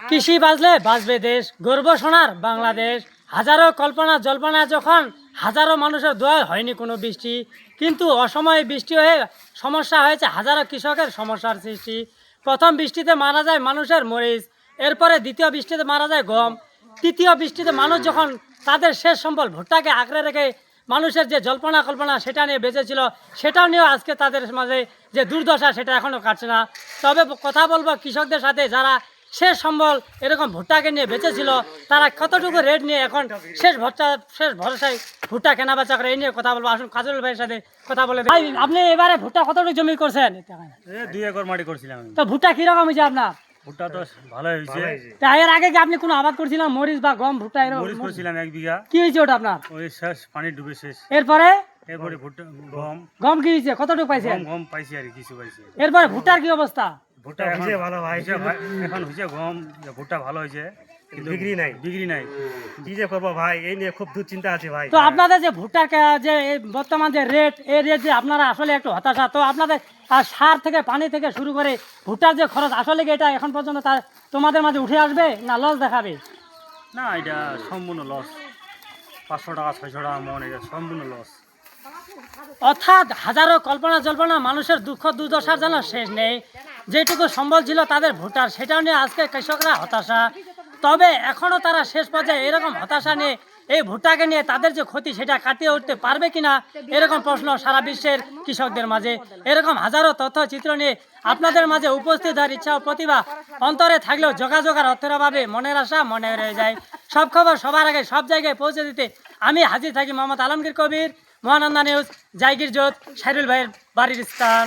কৃষি বাজলে বাঁচবে দেশ, গর্ব সোনার বাংলাদেশ। হাজারো কল্পনা জল্পনা যখন হাজারো মানুষের দোয়ায় হয়নি কোনো বৃষ্টি, কিন্তু অসময়ে বৃষ্টি হয়ে সমস্যা হয়েছে, হাজারো কৃষকের সমস্যার সৃষ্টি। প্রথম বৃষ্টিতে মারা যায় মানুষের মরিচ, এরপরে দ্বিতীয় বৃষ্টিতে মারা যায় গম, তৃতীয় বৃষ্টিতে মানুষ যখন তাদের শেষ সম্বল ভুট্টাকে আঁকড়ে রেখে মানুষের যে জল্পনা কল্পনা সেটা নিয়ে বেঁচেছিল, সেটাও নিয়েও আজকে তাদের মাঝে যে দুর্দশা সেটা এখনও কাটছে না। তবে কথা বলবো কৃষকদের সাথে, যারা শেষ সম্বল এরকম ভুট্টাকে নিয়ে বেঁচেছিল, তারা কতটুকু রেট নিয়ে এখন শেষ ভরসায় ভুট্টা কেনা বেচা করে, এই নিয়ে কথা বলবো। আসুন কাজল ভাইয়ের সাথে কথা বলে। ভাই, আপনি এবারে ভুট্টা কতটুকু জমি করছেন? 2 একর মাটি করছিলাম। তো ভুট্টা কিরকম হয়েছে আপনার? ভুট্টা তো ভালোই হয়েছে। তা এর আগে কি আপনি কোনো আবাদ করছিলেন, মরিচ বা গম, ভুট্টা? মরিচ করছিলাম 1 বিঘা। কি হয়েছে ওটা আপনার? ওই শেষ পানি ডুবে শেষ। এরপরে ভুট্টা গম গম কি হয়েছে, কতটুকু পাইছেন? গম পাইছি আর কিছু পাইছি। এরপরে ভুট্টার কি অবস্থা? ভুট্টা হয়েছে ভালো ভাই, এখন হয়েছে গম, ভুট্টা ভালো হয়েছে কিন্তু বিক্রি নাই। কি যে করবো ভাই, এই নিয়ে খুব দুশ্চিন্তা আছে ভাই। তো আপনাদের যে ভুট্টার যে বর্তমান যে রেট, এই রেট যে আপনারা আসলে একটু হতাশা। তো আপনাদের সার থেকে পানি থেকে শুরু করে ভুট্টার যে খরচ, আসলে কি এটা এখন পর্যন্ত তোমাদের মাঝে উঠে আসবে না লস দেখাবে? না, এটা সম্পূর্ণ লস। 500 টাকা 600 টাকা মন, এটা সম্পূর্ণ লস। অর্থাৎ হাজারো কল্পনা জল্পনা মানুষের দুঃখ দুর্দশার যেন শেষ নেই। যেটুকু সম্বল ছিল তাদের ভুট্টার, সেটাও নিয়ে আজকে কৃষকরা হতাশা। তবে এখনও তারা শেষ পর্যায়ে এরকম হতাশা নিয়ে এই ভুট্টাকে নিয়ে তাদের যে ক্ষতি সেটা কাটিয়ে উঠতে পারবে কিনা, এরকম প্রশ্ন সারা বিশ্বের কৃষকদের মাঝে। এরকম হাজারো তথ্যচিত্র নিয়ে আপনাদের মাঝে উপস্থিত হওয়ার ইচ্ছা ও প্রতিভা অন্তরে থাকলেও যোগাযোগ আর অর্থের অভাবে মনের আশা মনে রয়ে যায়। সব খবর সবার আগে সব জায়গায় পৌঁছে দিতে আমি হাজির থাকি মোহাম্মদ আলমগীর কবির, মহানন্দা নিউজ, জায়গির জোত, শাহরুল ভাইয়ের বাড়ির স্থান।